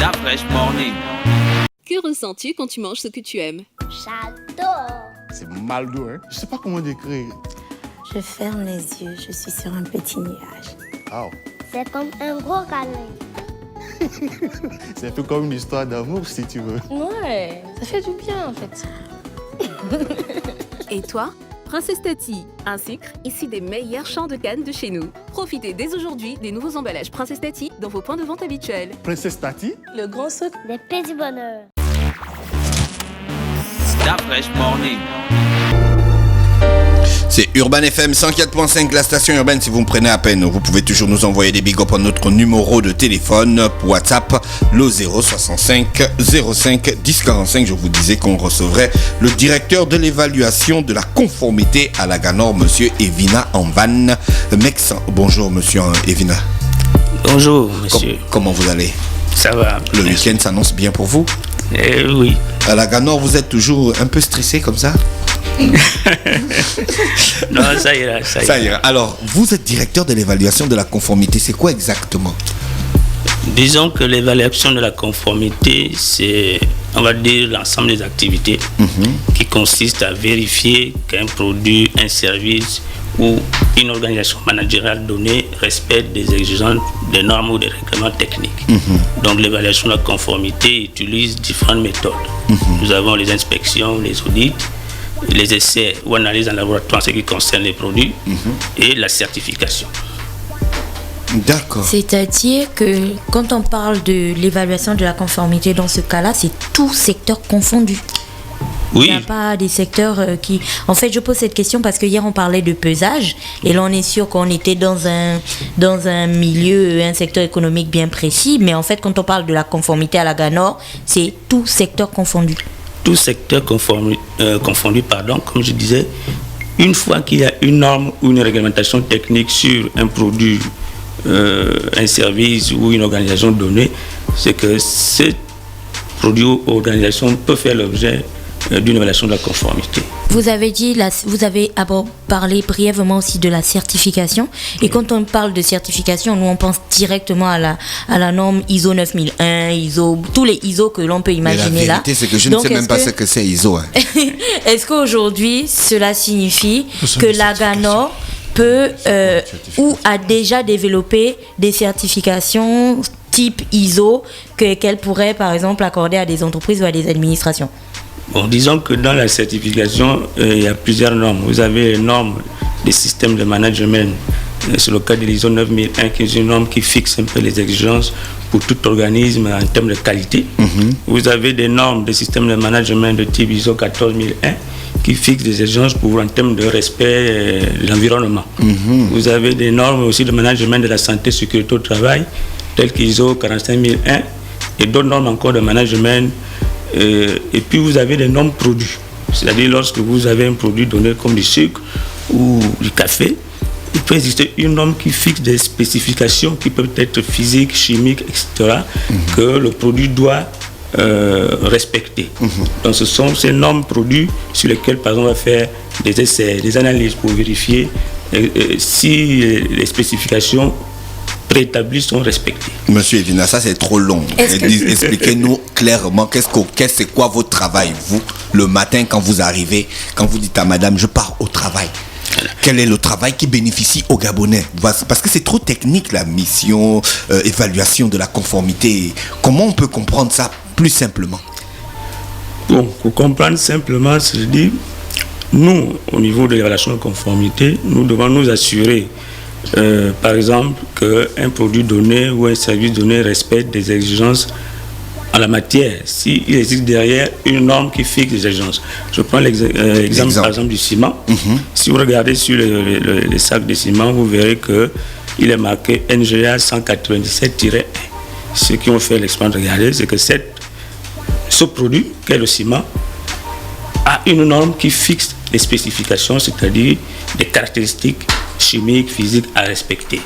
La Fresh Morning. Que ressens-tu quand tu manges ce que tu aimes? J'adore. C'est maldo, hein. Je sais pas comment décrire. Je ferme les yeux, je suis sur un petit nuage. Wow. C'est comme un gros câlin. C'est un peu comme une histoire d'amour, si tu veux. Ouais, ça fait du bien en fait. Et toi? Princesse Tati, un sucre issu des meilleurs champs de canne de chez nous. Profitez dès aujourd'hui des nouveaux emballages Princesse Tati dans vos points de vente habituels. Princesse Tati? Le grand sucre. Des petits bonheurs. La Fresh Morning. C'est Urban FM 104.5, la station urbaine. Si vous me prenez à peine, vous pouvez toujours nous envoyer des big up à notre numéro de téléphone pour WhatsApp, le 065 05 10 45. Je vous disais qu'on recevrait le directeur de l'évaluation de la conformité à la GANOR, monsieur Evina Amvan. Bonjour, monsieur Evina. Bonjour, monsieur. Comment vous allez? Ça va. Le week-end s'annonce bien pour vous? Oui. À la GANOR, vous êtes toujours un peu stressé comme ça? Non, ça ira, ça ira. Alors, vous êtes directeur de l'évaluation de la conformité. C'est quoi exactement? Disons que l'évaluation de la conformité, c'est, on va dire, l'ensemble des activités qui consistent à vérifier qu'un produit, un service ou une organisation managériale donnée respecte des exigences, des normes ou des règlements techniques. Donc l'évaluation de la conformité utilise différentes méthodes. Nous avons les inspections, les audits, les essais ou analyses en laboratoire en ce qui concerne les produits et la certification. D'accord. C'est-à-dire que quand on parle de l'évaluation de la conformité dans ce cas-là, c'est tout secteur confondu. Oui. Il n'y a pas des secteurs qui... En fait, je pose cette question parce que hier on parlait de pesage et là on est sûr qu'on était dans un milieu, un secteur économique bien précis, mais en fait quand on parle de la conformité à la GANOR, c'est tout secteur confondu. Tout secteur confondu, comme je disais, une fois qu'il y a une norme ou une réglementation technique sur un produit, un service ou une organisation donnée, c'est que ce produit ou organisation peut faire l'objet d'une évaluation de la conformité. Vous avez parlé brièvement aussi de la certification. Et quand on parle de certification, nous on pense directement à la norme ISO 9001, tous les ISO que l'on peut imaginer là. La vérité, c'est que je ne sais même pas ce que c'est ISO. Hein. Est-ce qu'aujourd'hui, cela signifie que la GANOR peut ou a déjà développé des certifications type ISO qu'elle pourrait par exemple accorder à des entreprises ou à des administrations? Bon, disons que dans la certification, il y a plusieurs normes. Vous avez les normes des systèmes de management. C'est le cas de l'ISO 9001, qui est une norme qui fixe un peu les exigences pour tout organisme en termes de qualité. Vous avez des normes des systèmes de management de type ISO 14001 qui fixent des exigences en termes de respect de l'environnement. Vous avez des normes aussi de management de la santé et sécurité au travail, telles qu'ISO 45001 et d'autres normes encore de management. Et puis vous avez des normes produits, c'est-à-dire lorsque vous avez un produit donné comme du sucre ou du café, il peut exister une norme qui fixe des spécifications qui peuvent être physiques, chimiques, etc., que le produit doit respecter. Donc ce sont ces normes produits sur lesquelles par exemple on va faire des essais, des analyses pour vérifier si les spécifications préétablis sont respectés. Monsieur Evina, ça c'est trop long. Expliquez-nous clairement c'est quoi votre travail, vous, le matin quand vous arrivez, quand vous dites à madame, je pars au travail. Quel est le travail qui bénéficie aux Gabonais? Parce que c'est trop technique la mission, évaluation de la conformité. Comment on peut comprendre ça plus simplement? Bon, pour comprendre simplement, c'est-à-dire, nous, au niveau de l'évaluation de conformité, nous devons nous assurer par exemple, qu'un produit donné ou un service donné respecte des exigences en la matière, s'il existe derrière une norme qui fixe les exigences. Je prends l'exemple par exemple du ciment. Si vous regardez sur les sacs de ciment, vous verrez qu'il est marqué NGA 197-1. Ceux qui ont fait l'expérience de regarder, c'est que ce produit, qu'est le ciment, a une norme qui fixe les spécifications, c'est-à-dire des caractéristiques chimiques, physiques à respecter.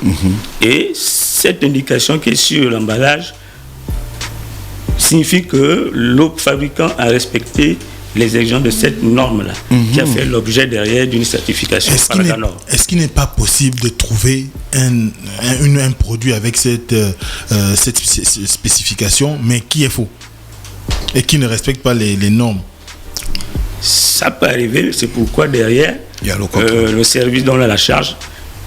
Et cette indication qui est sur l'emballage signifie que le fabricant a respecté les exigences de cette norme-là, qui a fait l'objet derrière d'une certification par la GANOR. Est-ce qu'il n'est pas possible de trouver un produit avec cette spécification, mais qui est faux et qui ne respecte pas les normes? Ça peut arriver, c'est pourquoi derrière, il y a le service dont on a la charge,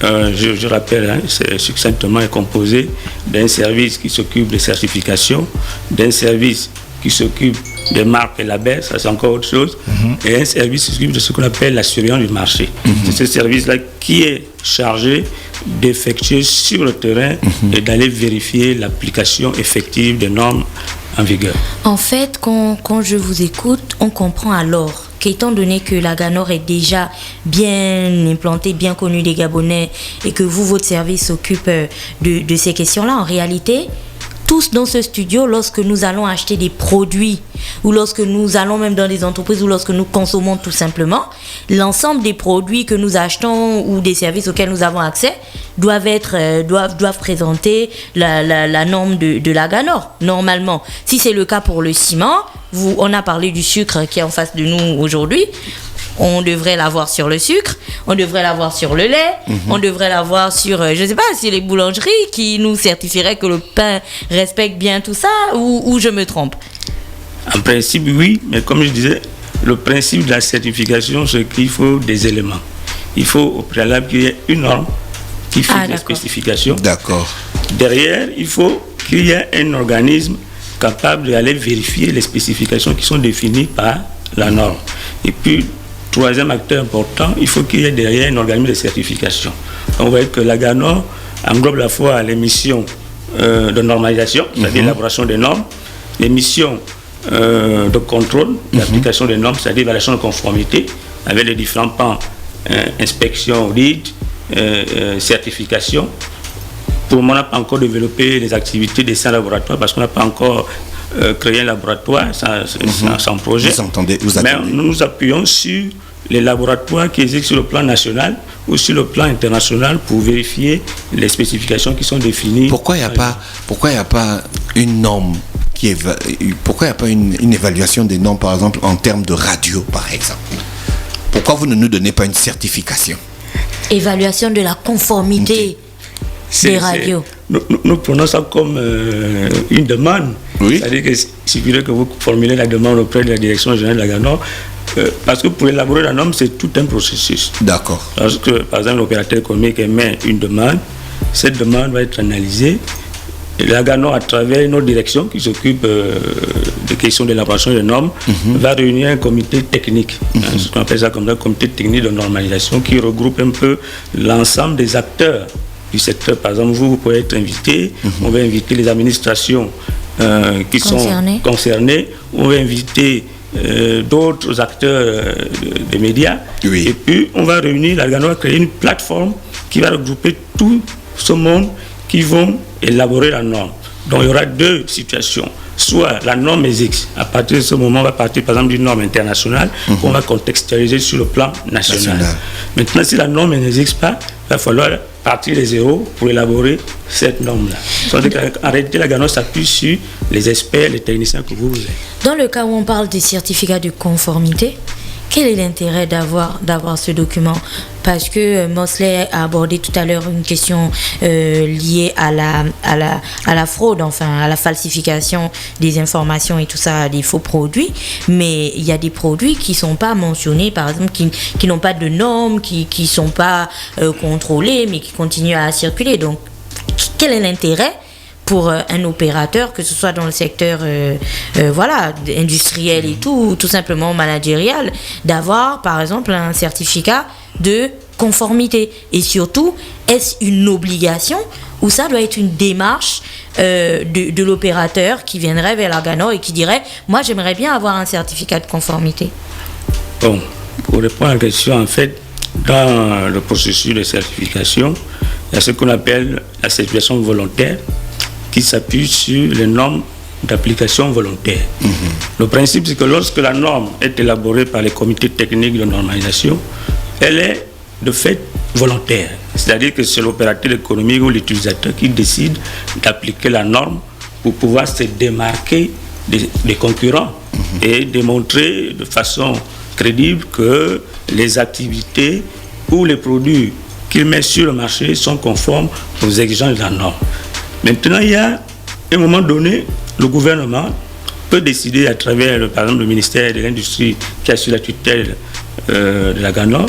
je rappelle, c'est succinctement composé d'un service qui s'occupe des certifications, d'un service qui s'occupe des marques et labels, ça c'est encore autre chose, et un service qui s'occupe de ce qu'on appelle la surveillance du marché. C'est ce service-là qui est chargé d'effectuer sur le terrain et d'aller vérifier l'application effective des normes en vigueur. En fait, quand je vous écoute, on comprend alors qu'étant donné que la GANOR est déjà bien implantée, bien connue des Gabonais, et que vous, votre service s'occupe de ces questions-là, en réalité, tous dans ce studio, lorsque nous allons acheter des produits, ou lorsque nous allons même dans des entreprises, ou lorsque nous consommons tout simplement, l'ensemble des produits que nous achetons ou des services auxquels nous avons accès doivent présenter la norme de la GANOR, normalement. Si c'est le cas pour le ciment, on a parlé du sucre qui est en face de nous aujourd'hui. On devrait l'avoir sur le sucre, on devrait l'avoir sur le lait, on devrait l'avoir sur, je ne sais pas, sur les boulangeries qui nous certifieraient que le pain respecte bien tout ça, ou je me trompe? En principe, oui, mais comme je disais, le principe de la certification, c'est qu'il faut des éléments. Il faut au préalable qu'il y ait une norme qui fixe les spécifications. D'accord. Derrière, il faut qu'il y ait un organisme capable d'aller vérifier les spécifications qui sont définies par la norme. Et puis, troisième acteur important, il faut qu'il y ait derrière un organisme de certification. On voit que la GANOR englobe à la fois les missions de normalisation, c'est-à-dire l'élaboration des normes, les missions de contrôle, l'application des normes, c'est-à-dire l'évaluation de conformité, avec les différents pans, inspection, audit, certification. Pour le moment, on n'a pas encore développé les activités des 5 laboratoires parce qu'on n'a pas encore créé un laboratoire sans projet. Vous attendez. Mais nous nous appuyons sur les laboratoires qui existent sur le plan national ou sur le plan international pour vérifier les spécifications qui sont définies. Pourquoi il n'y a pas une norme pourquoi il n'y a pas une évaluation des normes, par exemple, en termes de radio, par exemple? Pourquoi vous ne nous donnez pas une certification? Évaluation de la conformité des radios. Nous prenons ça comme une demande. Oui. C'est-à-dire qu'il suffirait que vous formulez la demande auprès de la direction générale de la GANOR. Parce que pour élaborer la norme, c'est tout un processus. D'accord. Parce que, par exemple, l'opérateur économique émet une demande, cette demande va être analysée. Et la GANOR, à travers nos directions qui s'occupent des questions d'élaboration des normes, va réunir un comité technique. Ce qu'on appelle ça comme un comité technique de normalisation qui regroupe un peu l'ensemble des acteurs du secteur. Par exemple, vous pouvez être invité, on va inviter les administrations qui sont concernées, on va inviter d'autres acteurs des médias, et puis on va réunir, la GANOR va créer une plateforme qui va regrouper tout ce monde qui vont élaborer la norme. Donc il y aura 2 situations. Soit la norme existe, à partir de ce moment, on va partir par exemple d'une norme internationale qu'on va contextualiser sur le plan national. Maintenant, si la norme n'existe pas, il va falloir partir de zéro pour élaborer cette norme-là. En réalité, la GANOR s'appuie sur les experts, les techniciens que vous êtes. Dans le cas où on parle des certificats de conformité, quel est l'intérêt d'avoir ce document? Parce que Mosley a abordé tout à l'heure une question liée à la fraude, enfin à la falsification des informations et tout ça, des faux produits. Mais il y a des produits qui ne sont pas mentionnés, par exemple, qui n'ont pas de normes, qui ne sont pas contrôlés, mais qui continuent à circuler. Donc, quel est l'intérêt pour un opérateur, que ce soit dans le secteur industriel et tout simplement managérial, d'avoir par exemple un certificat de conformité? Et surtout, est-ce une obligation ou ça doit être une démarche de l'opérateur qui viendrait vers la GANOR et qui dirait « moi j'aimerais bien avoir un certificat de conformité ». Bon, pour répondre à la question, en fait, dans le processus de certification, il y a ce qu'on appelle la certification volontaire, qui s'appuie sur les normes d'application volontaire. Le principe, c'est que lorsque la norme est élaborée par les comités techniques de normalisation, elle est de fait volontaire. C'est-à-dire que c'est l'opérateur économique ou l'utilisateur qui décide d'appliquer la norme pour pouvoir se démarquer des concurrents et démontrer de façon crédible que les activités ou les produits qu'il met sur le marché sont conformes aux exigences de la norme. Maintenant, il y a un moment donné, le gouvernement peut décider à travers, par exemple, le ministère de l'Industrie qui a sur la tutelle de la GANOR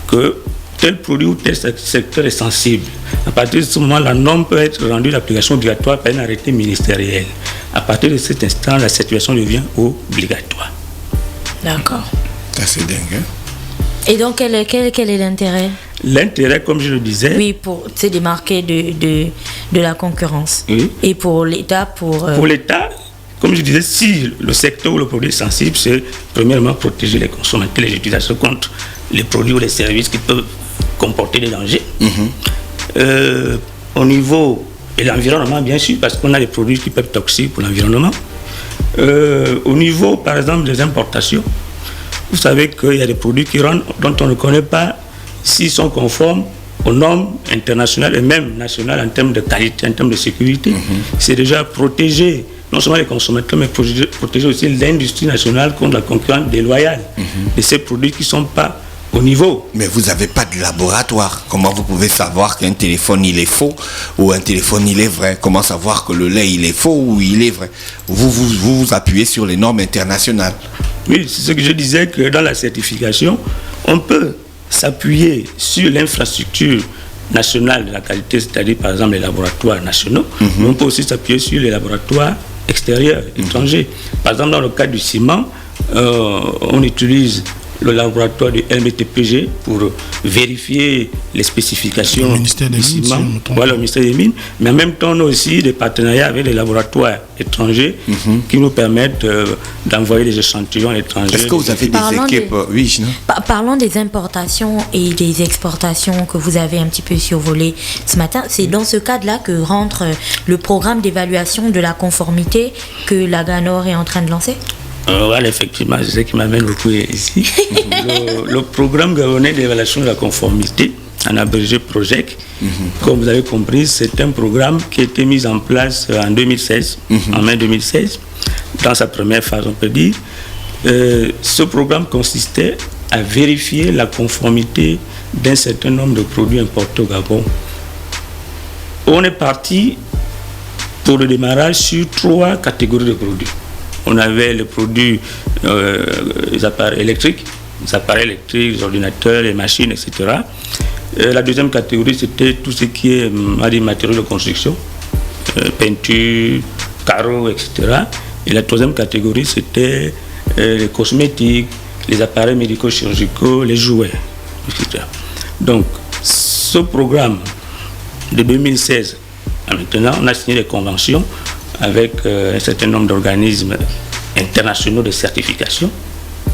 que tel produit ou tel secteur est sensible. À partir de ce moment, la norme peut être rendue d'application obligatoire par un arrêté ministériel. À partir de cet instant, la certification devient obligatoire. D'accord. C'est dingue, hein? Et donc, quel est l'intérêt? L'intérêt, comme je le disais... Oui, pour se démarquer de la concurrence. Oui. Et pour l'État, Pour l'État, comme je disais, si le secteur ou le produit est sensible, c'est premièrement protéger les consommateurs, les utilisateurs contre les produits ou les services qui peuvent comporter des dangers. Au niveau de l'environnement, bien sûr, parce qu'on a des produits qui peuvent être toxiques pour l'environnement. Au niveau, par exemple, des importations, vous savez qu'il y a des produits qui rentrent dont on ne connaît pas s'ils sont conformes aux normes internationales et même nationales en termes de qualité, en termes de sécurité. C'est déjà protéger non seulement les consommateurs, mais protéger aussi l'industrie nationale contre la concurrence déloyale de ces produits qui ne sont pas au niveau. Mais vous n'avez pas de laboratoire. Comment vous pouvez savoir qu'un téléphone il est faux ou un téléphone il est vrai? Comment savoir que le lait il est faux ou il est vrai? Vous appuyez sur les normes internationales. Oui, c'est ce que je disais, que dans la certification, on peut s'appuyer sur l'infrastructure nationale de la qualité, c'est-à-dire par exemple les laboratoires nationaux, mais on peut aussi s'appuyer sur les laboratoires extérieurs, étrangers. Par exemple, dans le cas du ciment, on utilise le laboratoire du LMTPG pour vérifier les spécifications le ministère des du Mines, ciment. si Voilà, le ministère des Mines. Mais en même temps, on a aussi des partenariats avec les laboratoires étrangers qui nous permettent d'envoyer des échantillons étrangers. Est-ce que vous avez des équipes? Oui, Gina. Parlons des importations et des exportations que vous avez un petit peu survolé ce matin. C'est dans ce cadre-là que rentre le programme d'évaluation de la conformité que la GANOR est en train de lancer? Voilà, effectivement, c'est ce qui m'amène beaucoup ici. Le programme gabonais d'évaluation de la conformité, en abrégé PROJEC, comme vous avez compris, c'est un programme qui a été mis en place en 2016, en mai 2016, dans sa première phase, on peut dire. Ce programme consistait à vérifier la conformité d'un certain nombre de produits importés au Gabon. On est parti pour le démarrage sur 3 catégories de produits. On avait les produits, les appareils électriques, les ordinateurs, les machines, etc. La deuxième catégorie, c'était tout ce qui est matériaux de construction, peinture, carreaux, etc. Et la troisième catégorie, c'était les cosmétiques, les appareils médico-chirurgicaux, les jouets, etc. Donc, ce programme de 2016 à maintenant, on a signé des conventions avec un certain nombre d'organismes internationaux de certification,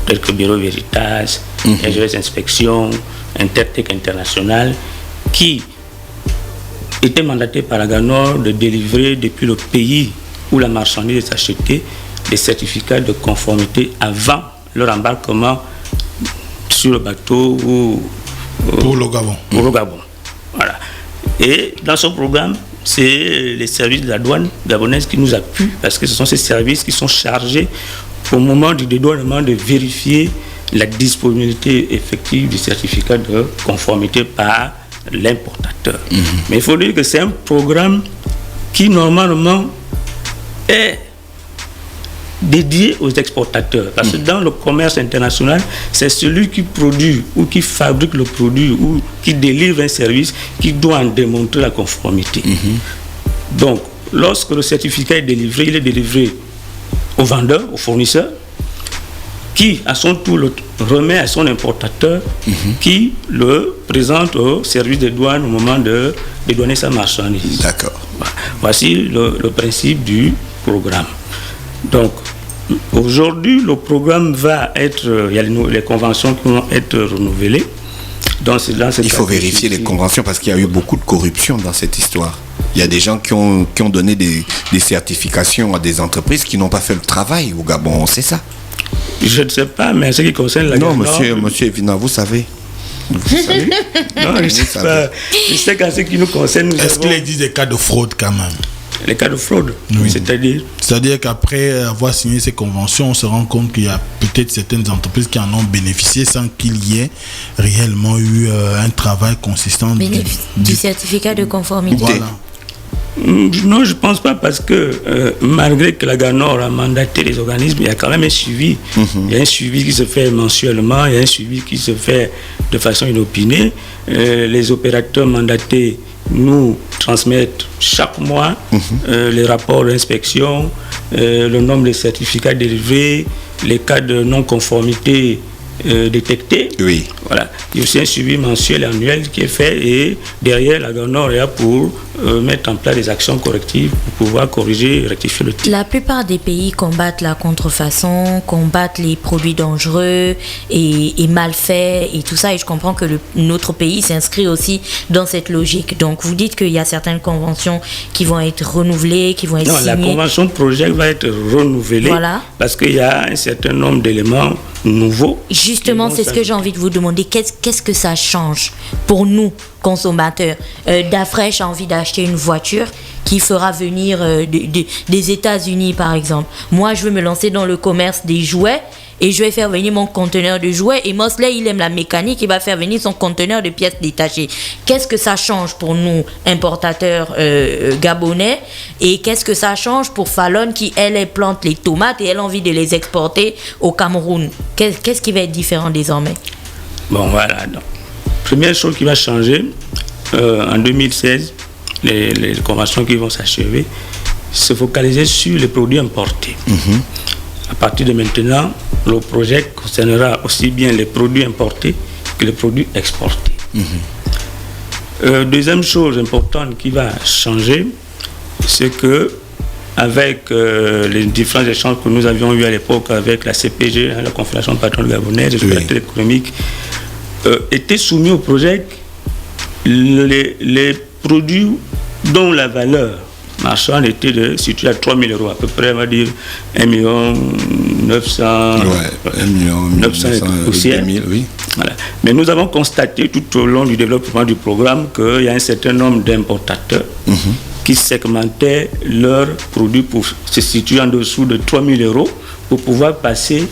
tels que Bureau Veritas, SGS Inspection, Intertech International, qui étaient mandatés par la GANOR de délivrer depuis le pays où la marchandise est achetée des certificats de conformité avant leur embarquement sur le bateau ou pour le Gabon. Pour le Gabon. Voilà. Et dans ce programme, c'est les services de la douane gabonaise qui nous appuient, parce que ce sont ces services qui sont chargés au moment du dédouanement de vérifier la disponibilité effective du certificat de conformité par l'importateur. Mais il faut dire que c'est un programme qui normalement est dédié aux exportateurs, parce que dans le commerce international, c'est celui qui produit ou qui fabrique le produit ou qui délivre un service qui doit en démontrer la conformité. Donc, lorsque le certificat est délivré, il est délivré au vendeur, au fournisseur, qui à son tour le remet à son importateur, qui le présente au service de douane au moment de dédouaner sa marchandise. D'accord. Voici le principe du programme. Donc, aujourd'hui, le programme va être... Il y a les conventions qui vont être renouvelées. Il faut vérifier les conventions parce qu'il y a eu beaucoup de corruption dans cette histoire. Il y a des gens qui ont donné des certifications à des entreprises qui n'ont pas fait le travail au Gabon, on sait ça. Je ne sais pas, mais en ce qui concerne la Non, monsieur Evina, vous savez. Vous savez? Non, je ne sais pas. Je sais qu'en ce qui nous concerne... Est-ce qu'il existe des cas de fraude quand même? les cas de fraude. Oui. C'est-à-dire qu'après avoir signé ces conventions, on se rend compte qu'il y a peut-être certaines entreprises qui en ont bénéficié sans qu'il y ait réellement eu un travail consistant du certificat de conformité. Voilà. Non, je ne pense pas, parce que malgré que la GANOR a mandaté les organismes, il y a quand même un suivi. Il y a un suivi qui se fait mensuellement, il y a un suivi qui se fait de façon inopinée. Les opérateurs mandatés nous transmettent chaque mois les rapports d'inspection, le nombre de certificats délivrés, les cas de non-conformité détectés. Oui. Voilà. Il y a aussi un suivi mensuel et annuel qui est fait, et derrière, la GANOR est là pour mettre en place des actions correctives pour pouvoir corriger et rectifier le tir. La plupart des pays combattent la contrefaçon, combattent les produits dangereux et mal faits et tout ça, et je comprends que notre pays s'inscrit aussi dans cette logique. Donc vous dites qu'il y a certaines conventions qui vont être renouvelées, qui vont être signées. La convention projet va être renouvelée, voilà, parce qu'il y a un certain nombre d'éléments nouveaux. Justement, c'est ce que j'ai envie de vous demander. Qu'est-ce que ça change pour nous, consommateurs? Dafresh a envie d'acheter une voiture qui fera venir des États-Unis, par exemple. Moi, je veux me lancer dans le commerce des jouets et je vais faire venir mon conteneur de jouets. Et Mosley, il aime la mécanique, il va faire venir son conteneur de pièces détachées. Qu'est-ce que ça change pour nous, importateurs gabonais? Et qu'est-ce que ça change pour Fallon qui, elle plante les tomates et elle a envie de les exporter au Cameroun? Qu'est-ce qui va être différent désormais? Bon, voilà. Donc, première chose qui va changer, en 2016, les conventions qui vont s'achever, se focaliser sur les produits importés. À partir de maintenant, le projet concernera aussi bien les produits importés que les produits exportés. Deuxième chose importante qui va changer, c'est que avec les différents échanges que nous avions eus à l'époque avec la CPG, la Confédération patronale gabonaise, les opérateurs économiques, étaient soumis au projet les produits dont la valeur marchande était située à 3 000 euros, à peu près, on va dire 1 900 000, oui. Voilà. Mais nous avons constaté tout au long du développement du programme qu'il y a un certain nombre d'importateurs qui segmentaient leurs produits pour se situer en dessous de 3 000 euros pour pouvoir passer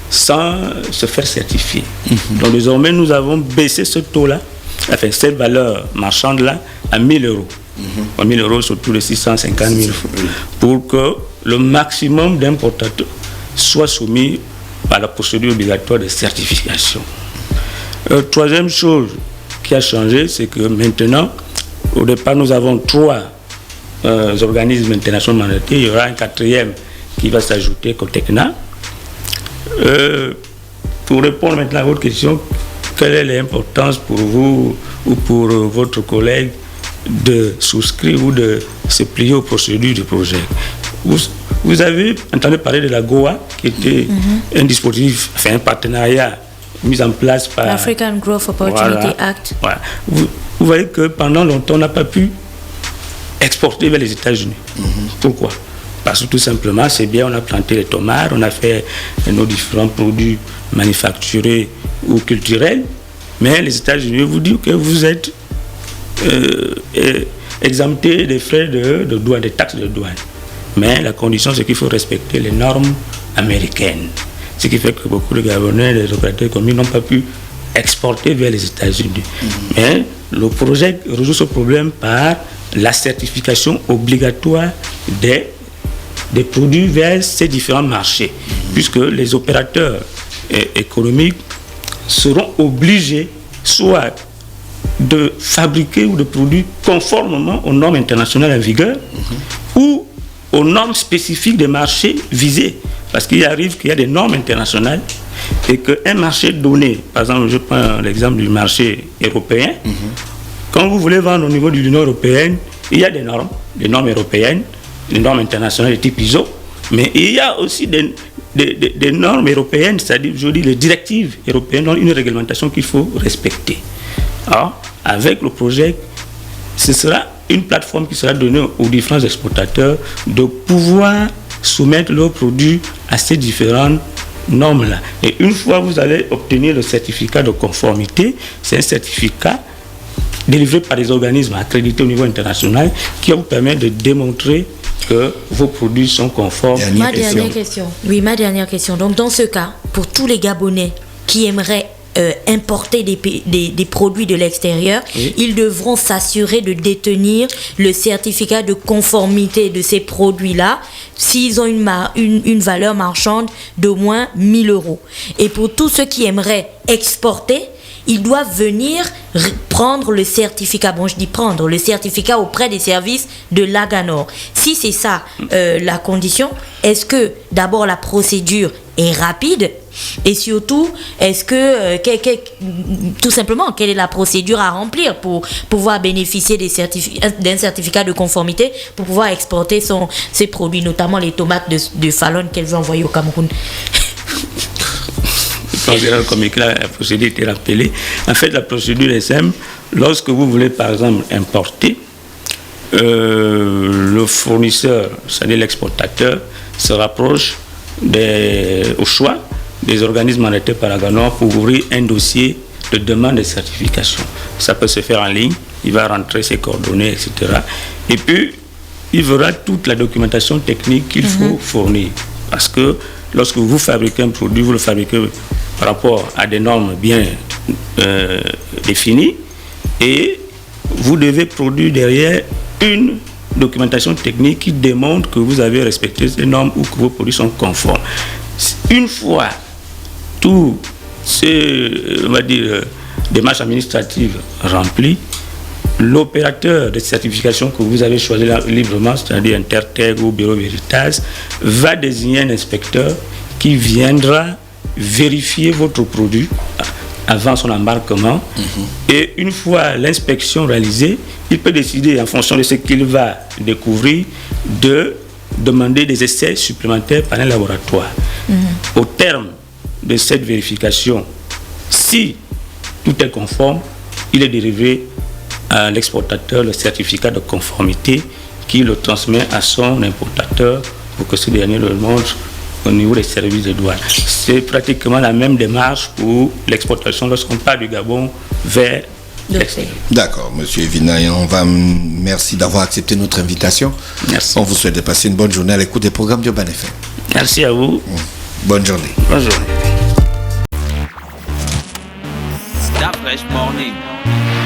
sans se faire certifier. Donc désormais, nous avons baissé ce taux-là, enfin cette valeur marchande-là, à 1 000 euros. 1 000 euros sur tous les 650 000 francs, pour que le maximum d'importateurs soient soumis à la procédure obligatoire de certification. Troisième chose qui a changé, c'est que maintenant, au départ, nous avons 3 organismes internationaux mandatés. Il y aura un 4e qui va s'ajouter, Cotecna. Pour répondre maintenant à votre question, quelle est l'importance pour vous ou pour votre collègue de souscrire ou de se plier aux procédures du projet? Vous avez entendu parler de la GOA, qui était un dispositif, enfin un partenariat mis en place par l'African Growth Opportunity Act. Voilà. Vous voyez que pendant longtemps, on n'a pas pu exporter vers les États-Unis. Pourquoi? Parce que tout simplement, c'est bien, on a planté les tomates, on a fait nos différents produits manufacturés ou culturels, mais les États-Unis vous disent que vous êtes exempté des frais de douane, des taxes de douane. Mais la condition, c'est qu'il faut respecter les normes américaines. Ce qui fait que beaucoup de Gabonais, les opérateurs économiques n'ont pas pu exporter vers les États-Unis. Mais le projet résout ce problème par la certification obligatoire des produits vers ces différents marchés, puisque les opérateurs économiques seront obligés soit de fabriquer ou de produire conformément aux normes internationales en vigueur ou aux normes spécifiques des marchés visés. Parce qu'il arrive qu'il y a des normes internationales et qu'un marché donné, par exemple, je prends l'exemple du marché européen, quand vous voulez vendre au niveau de l'Union européenne, il y a des normes européennes, des normes internationales de type ISO, mais il y a aussi des normes européennes, c'est-à-dire, je dis, les directives européennes ont une réglementation qu'il faut respecter. Alors, avec le projet, ce sera une plateforme qui sera donnée aux différents exportateurs de pouvoir soumettre leurs produits à ces différentes normes-là. Et une fois que vous allez obtenir le certificat de conformité, c'est un certificat délivré par des organismes accrédités au niveau international qui vous permettent de démontrer que vos produits sont conformes. Ma dernière question. Oui, ma dernière question. Donc, dans ce cas, pour tous les Gabonais qui aimeraient importer des produits de l'extérieur, Oui. ils devront s'assurer de détenir le certificat de conformité de ces produits-là s'ils ont une valeur marchande d'au moins 1 000 €. Et pour tous ceux qui aimeraient exporter, ils doivent venir prendre le certificat. Bon, je dis prendre le certificat auprès des services de l'Aganor. Si c'est ça la condition, est-ce que d'abord la procédure est rapide et surtout, est-ce que tout simplement, quelle est la procédure à remplir pour pouvoir bénéficier d'un certificat de conformité pour pouvoir exporter ses produits, notamment les tomates de Fallon qu'elle veut envoyer au Cameroun? Comme la procédure était rappelée. En fait, la procédure est simple. Lorsque vous voulez, par exemple, importer, le fournisseur, c'est-à-dire l'exportateur, se rapproche au choix des organismes mandatés par Aganor pour ouvrir un dossier de demande de certification. Ça peut se faire en ligne. Il va rentrer ses coordonnées, etc. Et puis, il verra toute la documentation technique qu'il faut fournir. Parce que lorsque vous fabriquez un produit, vous le fabriquez par rapport à des normes bien définies et vous devez produire derrière une documentation technique qui démontre que vous avez respecté ces normes ou que vos produits sont conformes. Une fois tous ces démarches administratives remplies, l'opérateur de certification que vous avez choisi librement, c'est-à-dire Intertech ou Bureau Veritas, va désigner un inspecteur qui viendra vérifier votre produit avant son embarquement. Et une fois l'inspection réalisée, il peut décider, en fonction de ce qu'il va découvrir, de demander des essais supplémentaires par un laboratoire. Au terme de cette vérification, si tout est conforme, il est délivré à l'exportateur le certificat de conformité qui le transmet à son importateur pour que ce dernier le montre au niveau des services de douane. C'est pratiquement la même démarche pour l'exportation lorsqu'on part du Gabon vers l'extérieur. D'accord, monsieur Evina, merci d'avoir accepté notre invitation. Merci. On vous souhaite de passer une bonne journée à l'écoute des programmes d'Urban FM. Merci à vous. Bonne journée. Bonne journée. Stop Fresh Morning.